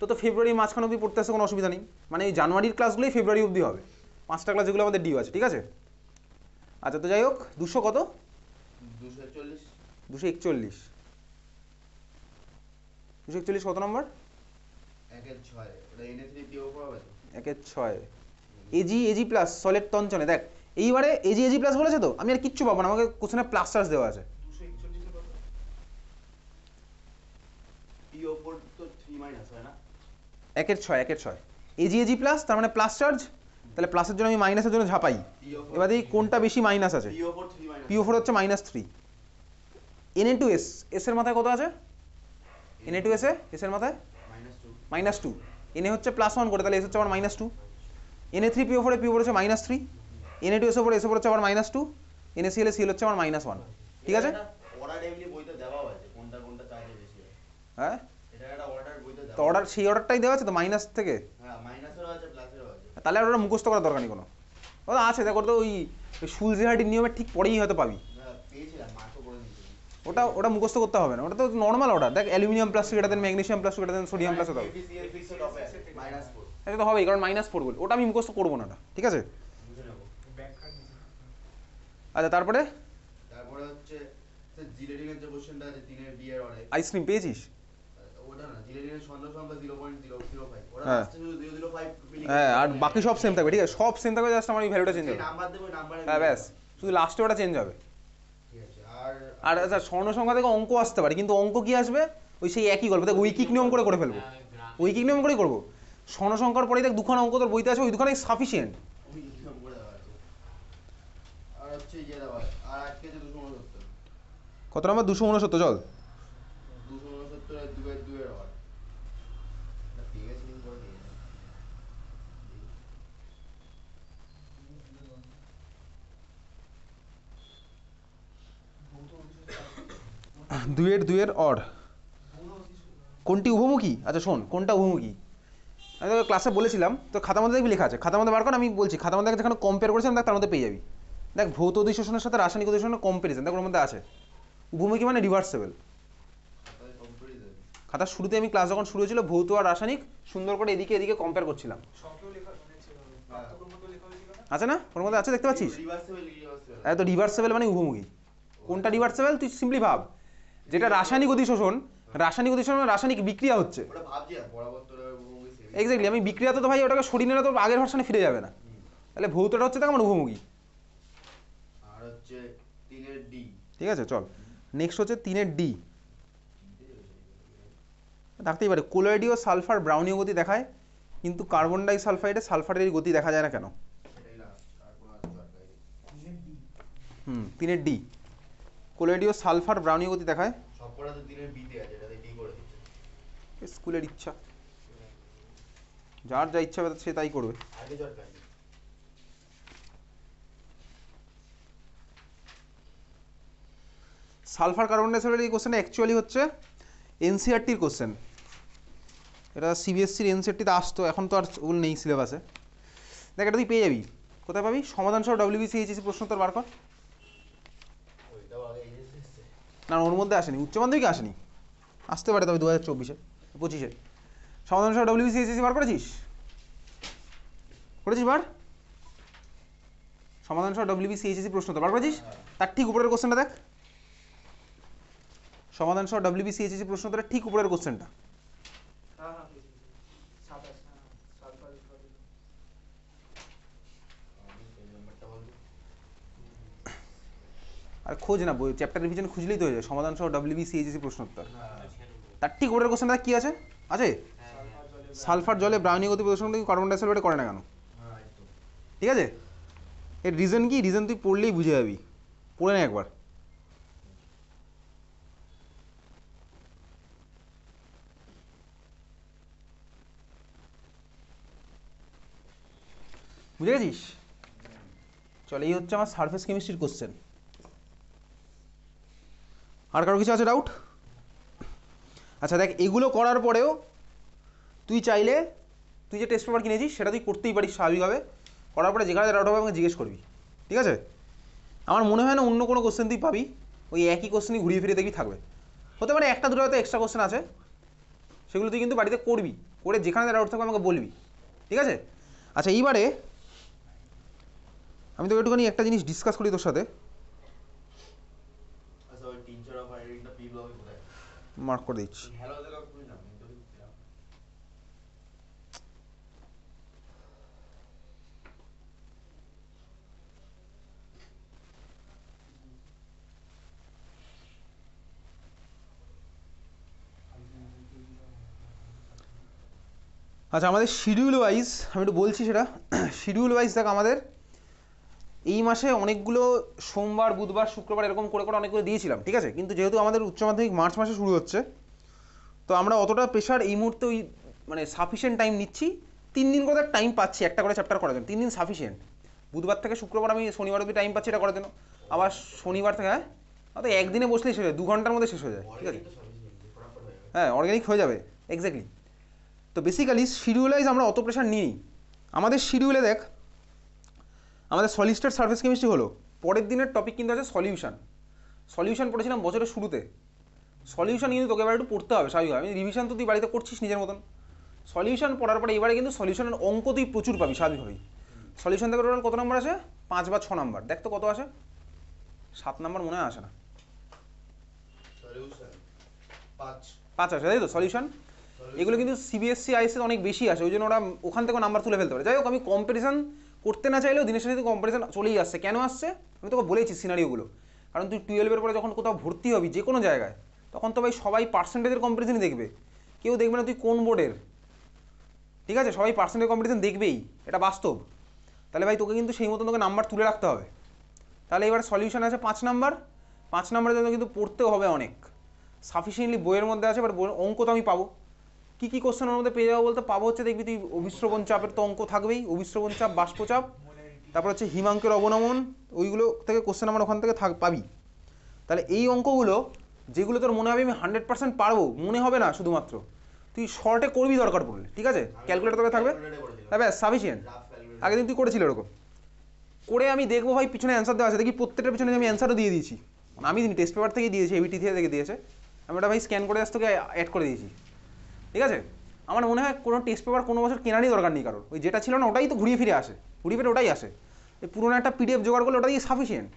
তো ফেব্রুয়ারি মাঝখানে অবধি পড়তে আসতে কোনো অসুবিধা নেই, মানে এই জানুয়ারির ক্লাসগুলোই ফেব্রুয়ারি অবধি হবে, 5টা ক্লাস যেগুলো আমাদের ডিউ আছে, ঠিক আছে। আচ্ছা তো যাই হোক 200 কত, 241। 241, 241 কত নম্বর? 1-6 ওটা NA3 PO4 হবে তো? 1-6 এজি প্লাস সলিড তঞ্চনে। দেখ এইবারে এজি প্লাস বলেছে তো, আমি আর কিচ্ছু পাবো না, আমাকে কোশ্চেনে প্লাস চার্জ দেওয়া আছে। 241 কত? PO4 তো 3 মাইনাস হয় না? 1-6 এজি প্লাস তার মানে প্লাস চার্জ, তাহলে প্লাসের জন্য আমি মাইনাসের জন্য ঝাপাই। PO4 এবার দেখি কোনটা বেশি মাইনাস আছে। PO4 3 minus. PO4 হচ্ছে -3। Na2S এস এর মাথায় কত আছে? Na2S এস এর মাথায় -2 -2, Na হচ্ছে +1 করে, তাহলে এস হচ্ছে আবার -2। Na3PO4 PO4 হচ্ছে -3, Na2S এর উপরে এস হচ্ছে আবার -2, NaCl Cl হচ্ছে আবার -1। ঠিক আছে? অর্ডার এমনি বইতে দেওয়া আছে কোনটা কোনটা চার্জে বেশি হয়। হ্যাঁ, এটা একটা অর্ডার বইতে তো দেওয়া অর্ডার সেই অর্ডারটাই দেওয়া আছে তো মাইনাস থেকে, হ্যাঁ মাইনাসেরও আছে প্লাসেরও আছে। তাহলে আর ওটা মুখস্থ করার দরকার নেই কোনো। ওটা আছে দেখো তো, ওই শুলজেহার্ডির নিয়মের ঠিক পরেই হয়তো পাবি। হ্যাঁ পেয়েছিলাম মার্কও করে দিয়েছিলাম। ওটা মুখস্থ করতে হবে না, ওটা তো নর্মাল অর্ডার। দেখ aluminium plus greater than magnesium plus greater than sodium plus হতে হবে, ABCL ফিক্সড হবে -4 এটা তো হবেই, কারণ -4 বল, ওটা আমি মুখস্থ করবো না ওটা। ঠিক আছে, বুঝে নেব। ব্যাখ্যা নিচে। আচ্ছা তারপরে তারপরে হচ্ছে জিলেটিনের যে কোশ্চেনটা আছে 3 এর B এর অর্ডার, আইসক্রিম পেয়েছিস? ওটা না জিলেটিনের সংখ্যা 0.005 ওটা হ্যাঁ। লাস্টে শুধু 005 হ্যাঁ, আর বাকি সব সেম থাকবে। ঠিক আছে, সব সেম থাকবে, জাস্ট আমার এই ভ্যালুটা চেঞ্জ হবে। নাম্বার দেব নাম্বারে হ্যাঁ ব্যাস, শুধু লাস্টে ওটা চেঞ্জ হবে। ঠিক আছে। আর আর আচ্ছা স্বর্ণ সংখ্যা থেকে অঙ্ক আসতে পারে, কিন্তু অঙ্ক কি আসবে? ওই সেই একই গল্প, দেখ ঐকিক নিয়ম করে ফেলবো, ঐকিক নিয়ম করেই করবো। স্বর্ণ সংখ্যার পরেই দেখ দুখানা অঙ্ক তোর বইতে আছে, ওই দুখানাই সাফিসিয়েন্ট। ওই নিয়ম করে দেওয়া আছে। আর হচ্ছে ইয়ে দেওয়া আছে আর আজকে যে 269 কত নম্বর? 269। চল 269 এর 2 এর 2 এর অর্ডার এটা পেয়ে গেছি লিঙ্ক করে দিয়ে দাও। দুইয়ের অড কোনটি উভমুখী? আচ্ছা শোন, কোনটা উভমুখী আমি তোকে ক্লাসে বলেছিলাম, তো খাতার মধ্যে দেখবি লেখা আছে, খাতার মধ্যে বার কর, আমি বলছি খাতার মধ্যে যেখানে কম্পেয়ার করেছিলাম দেখ তার মধ্যে পেয়ে যাবি। দেখ ভৌত অধিশোষণের সাথে রাসায়নিক অধিশোষণের কম্পারিজন দেখ ওর মধ্যে আছে। উভমুখী মানে রিভার্সেবল। তাহলে কম্পারিজন খাতার শুরুতে আমি ক্লাস যখন শুরু হয়েছিল ভৌত আর রাসায়নিক সুন্দর করে এদিকে এদিকে কম্পেয়ার করছিলাম, শখেও লেখা মানে পার্থক্যের মতো লেখা হয়েছিল না? আছে না ওর মধ্যে? আছে, দেখতে পাচ্ছিস? রিভার্সেবল তো রিভার্সেবল মানে উভমুখী। কোনটা রিভার্সেবল তুই সিম্পলি ভাব, যেটা রাসায়নিক অধিশোষণ মানে রাসায়নিক বিক্রিয়া হচ্ছে। ওটা ভাবছি আর বরাবর তোর মুভি সেভ এক্স্যাক্টলি, আমি বিক্রিয়াতে তো ভাই ওটাকে সরিয়ে নিলে তো আগের ভার্সনে ফিরে যাবে না, তাহলে ভৌতটা হচ্ছে দেখ আমার উভমুখী। আর হচ্ছে 3 এর ডি ঠিক আছে, চল নেক্সট হচ্ছে 3-এর ডি। থাকতেই পারে, কোলয়েডি ও সালফার ব্রাউনীয় গতি দেখায়, কিন্তু কার্বন ডাই সালফাইডে সালফারের গতি দেখা যায় না কেন? এটাই লাস্ট আর কোন আছে দরকার নেই। 3-এর ডি, কোলয়েডি ও সালফার ব্রাউনীয় গতি দেখায়। সবকটা তো 3 এর বি তে আছে এটাতে ডি করে দিচ্ছে স্কুলের ইচ্ছা, যার যা ইচ্ছা হবে সে তাই করবে। আগে দরকার নেই। সালফার কার্বন ডাই সালফাইড এই কোশ্চেন অ্যাকচুয়ালি হচ্ছে এনসিআরটির কোশ্চেন, এটা সিবিএসসির এনসিআরটিতে আসতো, এখন তো আর ওগুলো নেই সিলেবাসে। দেখ এটা তুই পেয়ে যাবি, কোথায় পাবি? সমাধান সহ WBCHSC প্রশ্ন তোর বার কর। ওইটাও আগে এসে এসেছে না ওর মধ্যে আসেনি, উচ্চ মাধ্যমিকে আসেনি, আসতে পারে তবে 2024-এ 25-এ। সমাধান সহ WBCHSC বার করেছিস? বার সমাধান সহ WBCHSC প্রশ্ন তো বার করেছিস? তার ঠিক উপরের কোশ্চেনটা দেখ, সমাধান সহ WBCHSC প্রশ্ন তোর ঠিক উপরের কোশ্চেনটা। হ্যাঁ হ্যাঁ 27 হ্যাঁ সালফার আমি পেজ নাম্বারটা বলবো আর খোঁজ না, বই চ্যাপ্টার রিভিশন খুঁজলেই তো হয়ে যায়। সমাধান সহ WBCHSC প্রশ্নোত্তর, হ্যাঁ তার ঠিক উপরের কোশ্চেনটা কি আছে? আছে সালফার জলে ব্রাউনীয় গতি প্রদর্শন কিন্তু কার্বন ডাই সালফাইড করে না কেন? হ্যাঁ একদম ঠিক আছে, এর রিজন কি? রিজন তুই পড়লেই বুঝে যাবি, পড়ে নে একবার। বুঝে গেছিস? চল এই হচ্ছে আমার সারফেস কেমিস্ট্রির কোশ্চেন। আর কারো কিছু আছে ডাউট? আচ্ছা দেখ এগুলো করার পরেও তুই চাইলে তুই যে টেস্ট পেপার কিনেছিস সেটা তুই করতেই পারিস স্বাভাবিকভাবে, করার পরে যেখানে ডাউট হবে আমাকে জিজ্ঞেস করবি। ঠিক আছে, আমার মনে হয় না অন্য কোনো কোশ্চেন তুই পাবি ওই একই কোশ্চেনই ঘুরিয়ে ফিরিয়ে দেখবি থাকবে। হতে পারে একটা দুটো হয়তো এক্সট্রা কোশ্চেন আছে, সেগুলো তুই কিন্তু বাড়িতে করবি, করে যেখানে ডাউট থাকবে আমাকে বলবি। ঠিক আছে, আচ্ছা এইবারে আমি তোকে একটুখানি একটা জিনিস ডিসকাস করি তোর সাথে। আচ্ছা ওই টিচার অফ আইরিনটা পি ব্লকে কোথায়? মার্ক করে দিচ্ছি। হ্যালো দেখা তুমি না কিন্তু আচ্ছা আমাদের শিডিউল ওয়াইজ আমি একটু বলছি সেটা। শিডিউল ওয়াইজ দেখ আমাদের এই মাসে অনেকগুলো সোমবার বুধবার শুক্রবার এরকম করে করে অনেকগুলো দিয়েছিলাম, ঠিক আছে? কিন্তু যেহেতু আমাদের উচ্চ মাধ্যমিক মার্চ মাসে শুরু হচ্ছে, তো আমরা অতটা প্রেশার এই মুহূর্তে ওই মানে সাফিসিয়েন্ট টাইম নিচ্ছি। 3 দিন করে টাইম পাচ্ছি একটা করে চ্যাপ্টার করার জন্য, 3 দিন সাফিসিয়েন্ট। বুধবার থেকে শুক্রবার আমি শনিবার অবধি টাইম পাচ্ছি এটা করার জন্য, আবার শনিবার থেকে হ্যাঁ তো একদিনে বসলেই শেষ হয়, 2 ঘন্টার মধ্যে শেষ হয়ে যায়, ঠিক আছে? তো সাফিসিয়েন্ট ফটাফট হয়ে যাবে। হ্যাঁ অর্গানিক হয়ে যাবে, এক্স্যাক্টলি। তো বেসিক্যালি শিডিউলাইজ আমরা অত প্রেশার নিই। আমাদের শিডিউলে দেখ আমাদের সলিড স্টেট সারফেস কেমিস্ট্রি হলো, পরের দিনের টপিক কিন্তু আছে সলিউশন। সলিউশন পড়েছিলাম বছরের শুরুতে। সলিউশন কিন্তু তোকে এবার একটু পড়তে হবে স্বাভাবিকভাবে। আমি রিভিশন তো তুই বাড়িতে করছিস নিজের মতন। সলিউশন পড়ার পরে এবারে কিন্তু সলিউশনের অঙ্ক তুই প্রচুর পাবি স্বাভাবিকভাবেই। সলিউশন থেকে টোটাল কত নম্বর আছে? 5 বা 6 নম্বর। দেখ তো কত আসে? 7 নম্বর মনে হয় আসে না, সলিউশন 5 5 আসে তাই তো সলিউশন। এগুলো কিন্তু সিবিএসসি আইএসসি অনেক বেশি আসে, ওই জন্য ওরা ওখান থেকে নাম্বার তুলে ফেলতে পারে। যাই হোক আমি কম্পারিজন করতে না চাইলেও দিনের সাথে কম্পারিজন চলেই আসছে। কেন আসছে আমি তোকে বলেছি সিনারিওগুলো। কারণ তুই 12-এর পরে যখন কোথাও ভর্তি হবি যে কোনো জায়গায়, তখন তো ভাই সবাই পার্সেন্টেজের কম্পারিজনই দেখবে, কেউ দেখবে না তুই কোন বোর্ডের, ঠিক আছে? সবাই পার্সেন্টেজ কম্পারিজন দেখবেই, এটা বাস্তব। তাহলে ভাই তোকে কিন্তু সেই মতন তোকে নাম্বার তুলে রাখতে হবে। তাহলে এবার সলিউশন আছে 5 নাম্বার। 5 নাম্বারের জন্য কিন্তু পড়তেও হবে অনেক, সাফিসিয়েন্টলি বইয়ের মধ্যে আছে। এবার অঙ্ক তো আমি পাবো, কী কী কোশ্চেনের মধ্যে পেয়ে যাবো বলতে পাবো হচ্ছে দেখবি তুই অভিস্রবণ চাপের তো অঙ্ক থাকবেই, অভিস্রবণ চাপ বাষ্পচাপ, তারপর হচ্ছে হিমাঙ্কের অবনমন, ওইগুলো থেকে কোশ্চেন আমার ওখান থেকে পাবি। তাহলে এই অঙ্কগুলো যেগুলো তোর মনে হবে আমি 100% পারবো, মনে হবে না শুধুমাত্র, তুই শর্টে করবি দরকার পড়লে, ঠিক আছে? ক্যালকুলেটর তোকে থাকবে, হ্যাঁ ব্যাস সাফিসিয়েন্ট। আগের দিন তুই করেছিল এরকম করে, আমি দেখবো ভাই পিছনে অ্যান্সার দেওয়া আছে, দেখি প্রত্যেকটার পিছনে আমি অ্যান্সারও দিয়ে দিয়েছি। আমি টেস্ট পেপার থেকেই দিয়েছি, এবিটি থেকে দিয়েছে, আমি ওটা ভাই স্ক্যান করে জাস্ট তোকে অ্যাড করে দিয়েছি, ঠিক আছে? আমার মনে হয় কোনো টেস্ট পেপার কোনো বছর কেনারই দরকার নেই কারণ, ওই যেটা ছিল না ওটাই তো ঘুরিয়ে ফিরে আসে, ঘুরিয়ে ফিরে ওটাই আসে। এই পুরোনো একটা পিডিএফ জোগাড় করলে ওটাই সাফিসিয়েন্ট,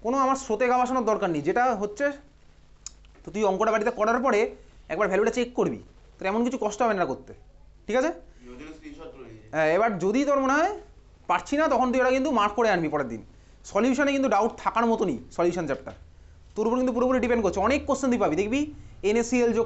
কোনো আমার স্রোতে গা ভাসানোর দরকার নেই। যেটা হচ্ছে তো তুই অঙ্কটা বাড়িতে করার পরে একবার ভ্যালুটা চেক করবি, তোর এমন কিছু কষ্ট হবে না করতে, ঠিক আছে? হ্যাঁ এবার যদি তোর মনে হয় পারছি না, তখন তুই ওটা কিন্তু মার্ক করে আনবি পরের দিন। সলিউশনে কিন্তু ডাউট থাকার মতনই সলিউশন চ্যাপ্টার, তোর উপর কিন্তু পুরোপুরি ডিপেন্ড করছে। অনেক কোশ্চেন তুই পাবি দেখবি NaCl যোগ